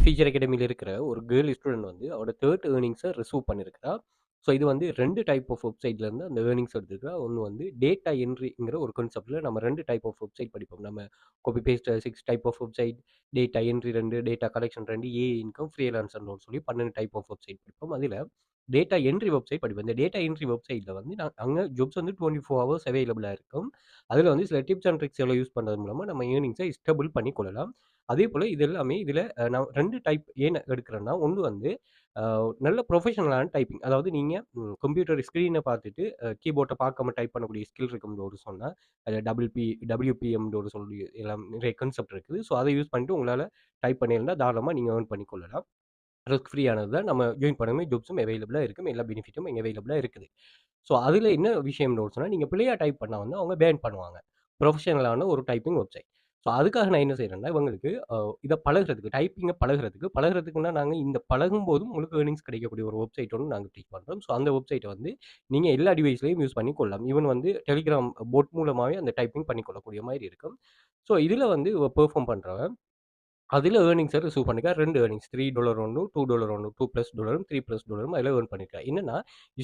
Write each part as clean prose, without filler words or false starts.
Future அகாடமில இருக்கிற ஒரு girl student வந்து அவரோட 3 ஏர்னிங்ஸ ரிசீவ் பண்ணியிருக்கிறா. ஸோ இது வந்து 2 டைப் ஆஃப் வெப்சைட்லேருந்து அந்த ஏர்னிங்ஸ் எடுத்துருக்கிறா. ஒண்ணு வந்து டேட்டா என்ட்ரிங்கிற ஒரு கான்செப்ட்ல நம்ம 2 டைப் ஆஃப் வெப்சைட் படிப்போம். நம்ம copy paste 6 type of website, data entry 2, data collection 2, AI income, ஃப்ரீலான்சர்ன்னு சொல்லி 12 டைப் ஆஃப் வெப்சைட் படிப்போம். அதில டேட்டா என்ட்ரி வெப்சைட் படிப்போம். இந்த டேட்டா என்ட்ரி வெப்சைட்ல வந்து அங்க ஜாப்ஸ் வந்து 24 ஹவர்ஸ் அவைலபிளா இருக்கும். அதில வந்து சில டிப்ஸ் அண்ட் ட்ரிக்ஸ் எல்லாம் யூஸ் பண்றது மூலமா நம்ம ஏர்னிங்ஸ ஸ்டேபிள் பண்ணிக்கொள்ளலாம். அதேபோல இது எல்லாமே இதில நான் 2 டைப் ஏன் எடுக்கிறேன்னா, ஒண்ணு வந்து அ நல்ல ப்ரொஃபஷனலான டைப்பிங். அதாவது நீங்க கம்ப்யூட்டர் ஸ்க்ரீன பார்த்துட்டு கீபோர்ட பார்க்காம டைப் பண்ணக்கூடிய ஸ்கில் இருக்கும்னு ஒரு சொன்னா, அதில WPMன்னு ஒரு சொல்லி எல்லாம் நிறைய கான்செப்ட் இருக்குது. ஸோ அத யூஸ் பண்ணிட்டு உங்களால டைப் பண்ணியிருந்தா தாராளமா நீங்க ஏர்ன் பண்ணிக்கொள்ளலாம். ரிஸ்க் ஃப்ரீயானது தான். நம்ம ஜாயின் பண்ணணுமே ஜாப்ஸும் அவைலபிளா இருக்கும். எல்லா பெனிஃபிட்டும் இங்க அவைலபிளா இருக்குது. ஸோ அதில என்ன விஷயம்னு சொன்னா, நீங்க பிழையா டைப் பண்ணா வந்து அவங்க பேன் பண்ணுவாங்க. ப்ரொஃபஷனலான ஒரு டைப்பிங் வெப்சைட். ஸோ அதுக்காக நான் என்ன செய்றேன்னா, இவங்களுக்கு இத பழகுறதுக்கு, டைப்பிங்க பழகுறதுக்குன்னா நாங்க இந்த பழகும்போதும் உங்களுக்கு ஏர்னிங்ஸ் கிடைக்கக்கூடிய ஒரு வெப்சைட் ஒண்ணு நாங்க டீச் பண்றோம். ஸோ அந்த வெப்சைட்ட வந்து நீங்க எல்லா டிவைஸ்லயும் யூஸ் பண்ணி கொள்ளலாம். ஈவன் வந்து Telegram போட் மூலமாவே அந்த டைப்பிங் பண்ணிக்கொள்ளக்கூடிய மாரி இருக்கும். ஸோ இதில வந்து இவ பெர்ஃபார்ம் பண்றவ அதில ஏர்னிங்ஸ ரிசீவ் பண்ணிருக்கா. 2 ஏர்னிங்ஸ் $3 ஒண்ணு, $2 ஒண்ணு, $2+, $3+, அதில ஏர்ன் பண்ணியிருக்கா. என்னன்னா,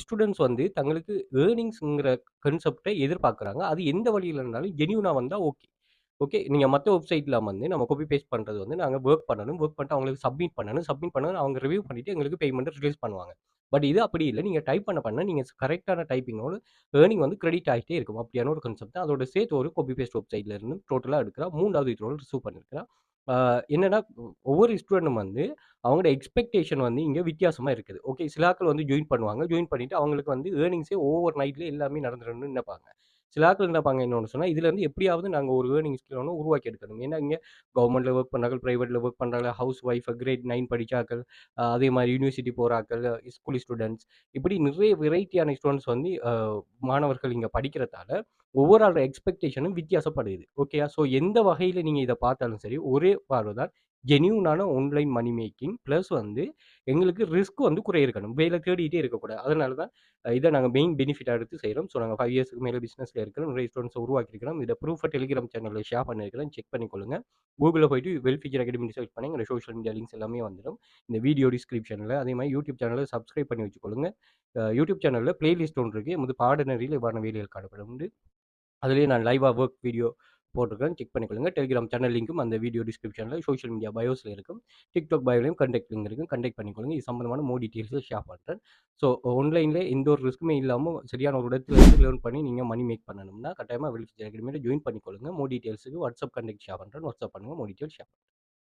ஸ்டூடண்ட்ஸ் வந்து தங்களுக்கு ஏர்னிங்ஸ்ங்கிற கான்செப்ட்ட எதிர்பார்க்குறாங்க. அது எந்த வழியில இருந்தாலும் ஜென்யூனா வந்தா ஓகே. ஓகே. நீங்க மத்த வெப்சைட்ல வந்து நம்ம காப்பி பேஸ்ட் பண்றது வந்து நாங்க வொர்க் பண்ணணும். வொர்க் பண்ணிட்டு அவங்களுக்கு சப்மிட் பண்ணணும். சப்மிட் பண்ணதும் அவங்க ரிவ்யூ பண்ணிட்டு எங்களுக்கு பேமெண்ட் ரிலீஸ் பண்ணுவாங்க. பட் இது அப்படி இல்ல. நீங்க டைப் பண்ண நீங்க கரெக்ட்டான டைப்பிங்கோட ஏர்னிங் வந்து கிரெடிட் ஆயிட்டே இருக்கும். அப்படியான ஒரு கான்செப்ட் தான். அதோட சேர்த்து ஒரு காப்பி பேஸ்ட் வெப்சைட்ல இருந்து டோட்டலா எடுக்கிறா. 3வது இதோட ரிசீவ் பண்ணியிருக்கிறா. ஆ என்னன்னா, ஒவ்வொரு ஸ்டூடண்ட்டும் வந்து அவங்களோட எக்ஸ்பெக்டேஷன் வந்து இங்க வித்தியாசமா இருக்குது. ஓகே. சில ஆட்கள் வந்து ஜாயின் பண்ணுவாங்க. ஜாயின் பண்ணிட்டு அவங்களுக்கு வந்து ஏர்னிங்ஸே ஓவர் நைட்ல எல்லாமே நடந்துரணும்னு நினைப்பாங்க. சில ஆட்கள் நினைப்பாங்க என்னன்னு சொன்னா, இதுலருந்து எப்படியாவது நாங்க ஒரு ஏர்னிங் ஸ்கில் ஒண்ணு உருவாக்கி எடுக்கணும். ஏன்னா, இங்க கவர்ன்மெண்ட்ல வொர்க் பண்றாங்க, பிரைவேட்ல வொர்க் பண்றாங்க, ஹவுஸ் ஒய்ஃப், கிரேட் 9 படிச்ச ஆட்கள், அதே மாரி யூனிவர்சிட்டி போற ஆட்கள், ஸ்கூல் ஸ்டூடண்ட்ஸ் இப்படி நிறைய வெரைட்டியான ஸ்டூடண்ட்ஸ் வந்து மாணவர்கள் இங்க படிக்கிறதால, ஒவ்வொரு ஆளோட எக்ஸ்பெக்டேஷனும் வித்தியாசப்படுது. ஓகேயா? ஸோ எந்த வகையில நீங்க இத பார்த்தாலும் சரி, ஒரே பார்வை தான். ஜென்யூனான ஆன்லைன் மனி மேக்கிங் பிளஸ் வந்து எங்களுக்கு ரிஸ்க் வந்து குறைய இருக்கணும். வேலை தேடிட்டே இருக்கக்கூடாது. அதனால தான் இத நாங்க மெயின் பெனிஃபிட்டா எடுத்து செய்றோம். ஸோ நாங்க 5 இயர்ஸ்க்கு மேல பிசினஸ்ல இருக்கிறோம். நிறைய ஸ்டூடண்ட்ஸ உருவாக்கியிருக்கிறோம். இத ப்ரூஃபா Telegram சேனல்ல ஷேர் பண்ணியிருக்கிறேன். செக் பண்ணிக்கொள்ளுங்க. Googleல போயிட்டு வெல் ஃபியூச்சர் அகாடமின்னு சர்ச் பண்ணி எங்களோட சோசியல் மீடியா லிங்க்ஸ் எல்லாமே வந்துரும். இந்த வீடியோ டிஸ்கிரிப்ஷன்ல அதே மாரி YouTube சேனல சப்ஸ்கிரைப் பண்ணி வச்சுக்கொள்ளுங்க. YouTube சேனல்ல பிளேலிஸ்ட் ஒன்று இருக்கு. எமது பாடநெறியில இவ்வாறான வேலைகள் காணப்படும். அதிலேயே நான் லைவா வொர்க் வீடியோ போட்டிருக்கேன். செக் பண்ணிக்கொள்ளுங்க. Telegram சேனல் லிங்க்கும் அந்த வீடியோ டிஸ்கிரிப்ஷன்ல, சோசியல் மீடியா பயோஸ்ல இருக்கும். TikTok பயோலயும் கான்டாக்ட் லிங்க் இருக்கும். கான்டாக்ட் பண்ணிக்கொள்ளுங்க. இது சம்பந்தமான மோர் டீட்டெயில்ஸ ஷேர் பண்றேன். ஸோ ஆன்லைன்ல எந்த ஒரு ரிஸ்க்குமே இல்லாம சரியான ஒரு இடத்துல இருந்து லேர்ன் பண்ணி நீங்க மணி மேக் பண்ணணும்னா, கட்டாயமா வெல்ஃபியர் அகாடமியில ஜாயின் பண்ணிக்கொள்ளுங்க. மோர் டீட்டெயில்ஸுக்கு WhatsApp கான்டாக்ட் ஷேர் பண்றேன். WhatsApp பண்ணுங்க. மோர் டீட்டெயில்ஸ் ஷேர்